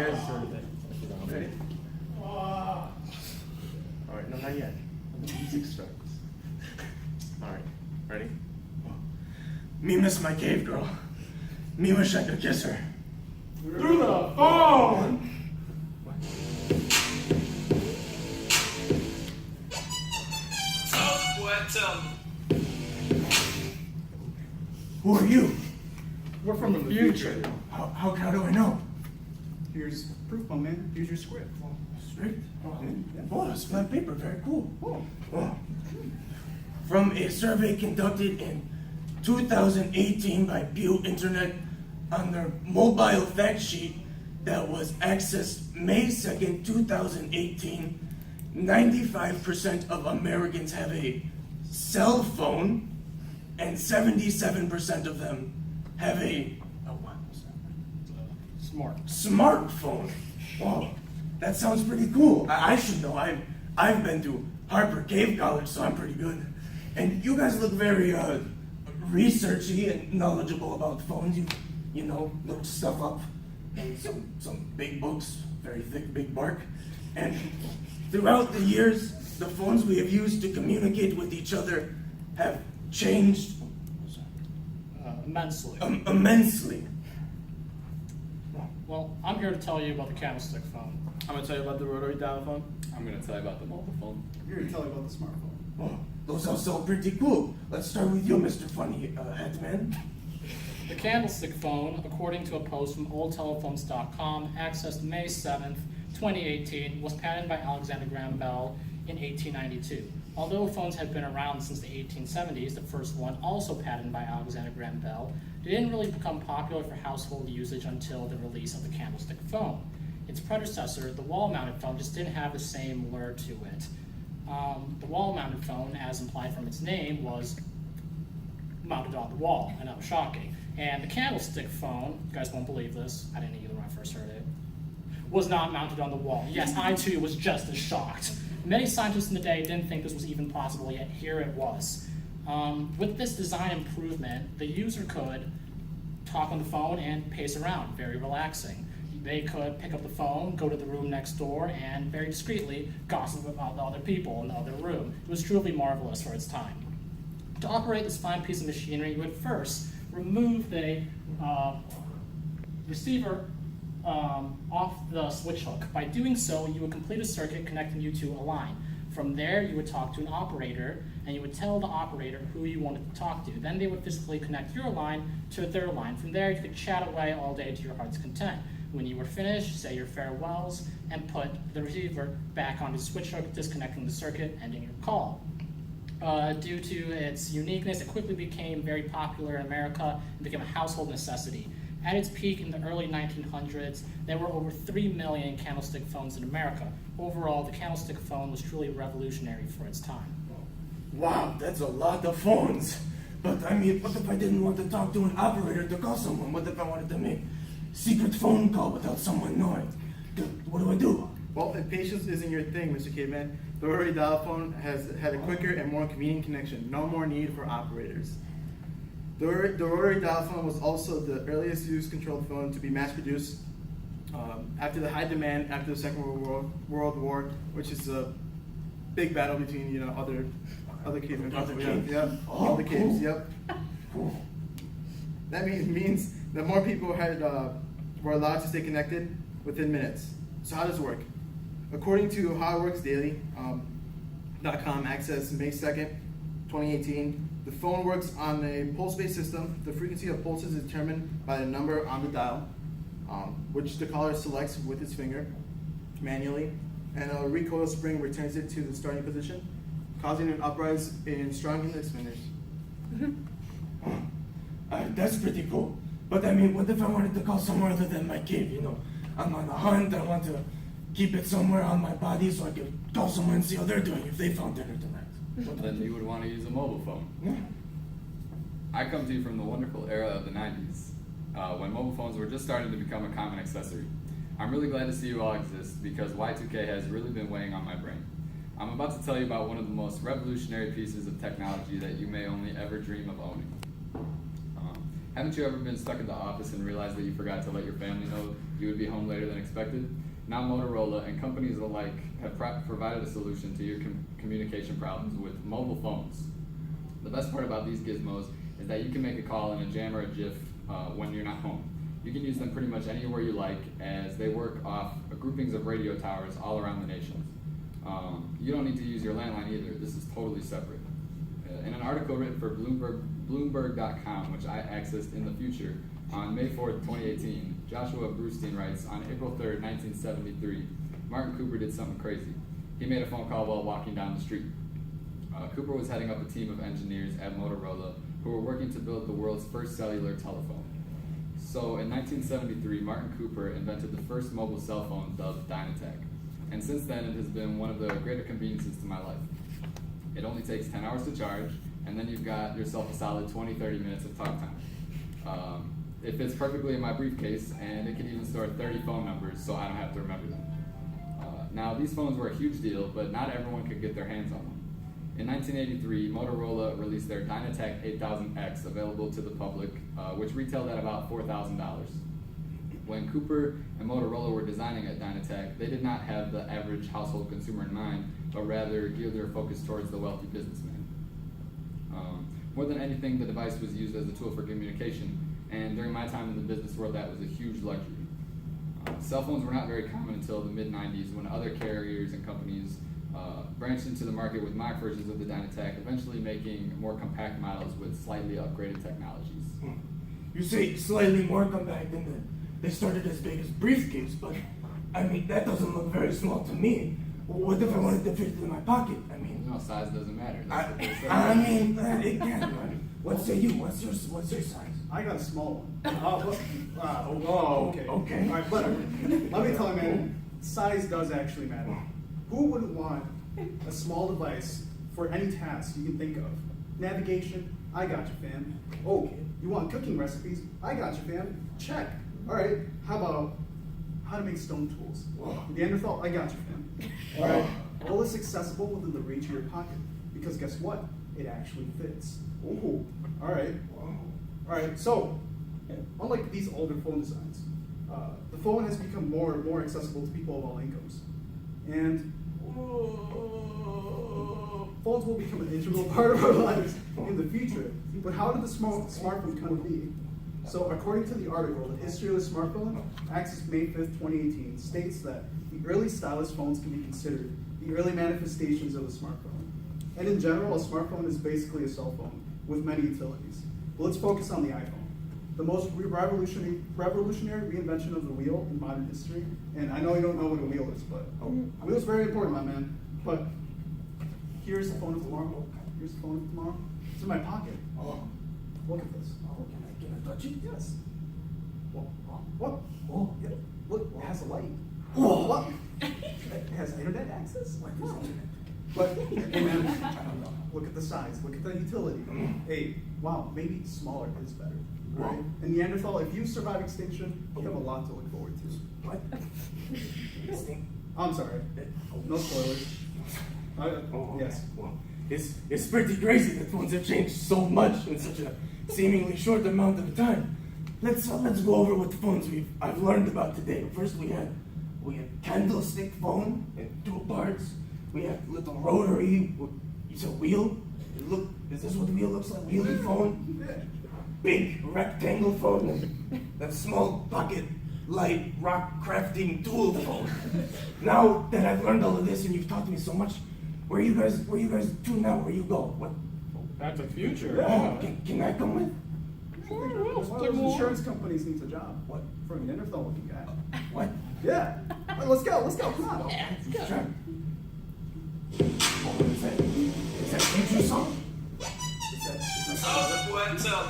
guys ready? Alright, no, not yet. Music starts. Alright, ready? Me miss my cave girl. Me wish I could kiss her. Through the phone! Who are you? We're from the future. How do I know? Here's proof, my man. Here's your script. Straight? Yeah. Oh, that's flat paper. Very cool. Oh. From a survey conducted in 2018 by Pew Internet on their mobile fact sheet that was accessed May 2nd, 2018, 95% of Americans have a cell phone and 77% of them have a what was that? Smartphone. Wow, that sounds pretty cool. I should know. I've been to Harper Cave College, so I'm pretty good. And you guys look very researchy and knowledgeable about phones. You know, looked stuff up in some big books, very thick, big bark. And throughout the years, the phones we have used to communicate with each other have changed Immensely. Immensely. Well, I'm here to tell you about the candlestick phone. I'm gonna tell you about the rotary dial phone. I'm going to tell you about the mobile phone. I'm here to tell you about the smartphone. Well, those all sound pretty cool. Let's start with you, Mr. Funny Hat Man. The candlestick phone, according to a post from oldtelephones.com, accessed May 7th, 2018, was patented by Alexander Graham Bell in 1892. Although phones had been around since the 1870s, the first one, also patented by Alexander Graham Bell, they didn't really become popular for household usage until the release of the candlestick phone. Its predecessor, the wall-mounted phone, just didn't have the same lure to it. The wall-mounted phone, as implied from its name, was mounted on the wall, and that was shocking. And the candlestick phone, you guys won't believe this, I didn't either when I first heard it, was not mounted on the wall. Yes, I too was just as shocked. Many scientists in the day didn't think this was even possible, yet here it was. With this design improvement, the user could talk on the phone and pace around, very relaxing. They could pick up the phone, go to the room next door, and very discreetly gossip about the other people in the other room. It was truly marvelous for its time. To operate this fine piece of machinery, you would first remove the receiver off the switch hook. By doing so, you would complete a circuit connecting you to a line. From there, you would talk to an operator, and you would tell the operator who you wanted to talk to. Then they would physically connect your line to their line. From there, you could chat away all day to your heart's content. When you were finished, say your farewells, and put the receiver back onto the switch hook, disconnecting the circuit, ending your call. Due to its uniqueness, it quickly became very popular in America and became a household necessity. At its peak in the early 1900s, there were over 3 million candlestick phones in America. Overall, the candlestick phone was truly revolutionary for its time. Wow, that's a lot of phones. But I mean, what if I didn't want to talk to an operator to call someone? What if I wanted to make secret phone call without someone knowing? What do I do? Well, if patience isn't your thing, Mr. Caveman, the rotary dial phone has had a quicker and more convenient connection. No more need for operators. The rotary dial phone was also the earliest use-controlled phone to be mass-produced after the high demand after the Second World War, which is a big battle between other cavemen. Other caves. Yep. All the caves. Yep. That means that more people were allowed to stay connected within minutes. So how does it work? According to HowItWorksDaily.com, access May 2nd, 2018, the phone works on a pulse-based system. The frequency of pulses is determined by the number on the dial, which the caller selects with his finger manually, and a recoil spring returns it to the starting position, causing an uprise in strong index fingers. That's pretty cool. But I mean, what if I wanted to call somewhere other than my cave? You know, I'm on a hunt. I want to keep it somewhere on my body so I can call someone and see how they're doing if they found dinner tonight. Then you would want to use a mobile phone. Yeah. I come to you from the wonderful era of the 90s, when mobile phones were just starting to become a common accessory. I'm really glad to see you all exist because Y2K has really been weighing on my brain. I'm about to tell you about one of the most revolutionary pieces of technology that you may only ever dream of owning. Haven't you ever been stuck at the office and realized that you forgot to let your family know you would be home later than expected? Now Motorola and companies alike have provided a solution to your communication problems with mobile phones. The best part about these gizmos is that you can make a call in a jam or a GIF when you're not home. You can use them pretty much anywhere you like, as they work off groupings of radio towers all around the nation. You don't need to use your landline either. This is totally separate. In an article written for Bloomberg.com, which I accessed in the future, on May 4th, 2018, Joshua Brustein writes, on April 3rd, 1973, Martin Cooper did something crazy. He made a phone call while walking down the street. Cooper was heading up a team of engineers at Motorola who were working to build the world's first cellular telephone. So in 1973, Martin Cooper invented the first mobile cell phone dubbed Dynatac. And since then, it has been one of the greater conveniences to my life. It only takes 10 hours to charge, and then you've got yourself a solid 20-30 minutes of talk time. It fits perfectly in my briefcase, and it can even store 30 phone numbers so I don't have to remember them. Now, these phones were a huge deal, but not everyone could get their hands on them. In 1983, Motorola released their Dynatac 8000X, available to the public, which retailed at about $4,000. When Cooper and Motorola were designing a Dynatac, they did not have the average household consumer in mind, but rather geared their focus towards the wealthy businessman. More than anything, the device was used as a tool for communication, and during my time in the business world, that was a huge luxury. Cell phones were not very common until the mid-90s, when other carriers and companies branched into the market with mock versions of the Dynatac, eventually making more compact models with slightly upgraded technologies. You say slightly more compact than they started as big as briefcase, but I mean, that doesn't look very small to me. What if I wanted to fit it in my pocket? I mean, No, size doesn't matter. That's what they say. I mean, it can. What say you? What's your size? I got a small one. Okay. Okay. All right, whatever. Let me tell you, man, size does actually matter. Who wouldn't want a small device for any task you can think of? Navigation, I got you, fam. Oh, you want cooking recipes? I got you, fam. Check. All right, how about how to make stone tools? Neanderthal, I got you, fam. All right, all this accessible within the reach of your pocket. Because guess what? It actually fits. Oh, all right. All right, so unlike these older phone designs, the phone has become more and more accessible to people of all incomes. And phones will become an integral part of our lives in the future. But how did the smartphone come to be? So according to the article, The History of the Smartphone, accessed May 5th, 2018, states that the early stylus phones can be considered the early manifestations of the smartphone. And in general, a smartphone is basically a cell phone with many utilities. But let's focus on the iPhone, the most revolutionary reinvention of the wheel in modern history. And I know you don't know what a wheel is, but a wheel is very important, my man. But here's the phone of tomorrow. Here's the phone of tomorrow. It's in my pocket. Oh, Look at this. can I touch it? Yes. What? Oh, Yeah. Look, it has a light. Oh. What? It has internet access. What is internet? But, hey man, I don't know. Look at the size. Look at the utility. Hey, wow, maybe smaller is better. Right? And Neanderthal, if you survive extinction, you have a lot to look forward to. What? Extinct? I'm sorry. No spoilers. Yes. Well, it's pretty crazy that phones have changed so much in such a seemingly short amount of time. Let's go over what phones I've learned about today. First, we had candlestick phone in two parts. We have little rotary. It's a wheel. Is this what the wheel looks like? Wheelie phone. Big rectangle phone. And that small pocket light rock crafting tool phone. Now that I've learned all of this and you've taught me so much, where you guys to now? Where you go? What? Back to the future. Oh, can I come with? One of those insurance companies needs a job. What? For a Neanderthal looking guy. What? Yeah. Let's go. Come on. Sure. Oh, is that future song? Is that What's up?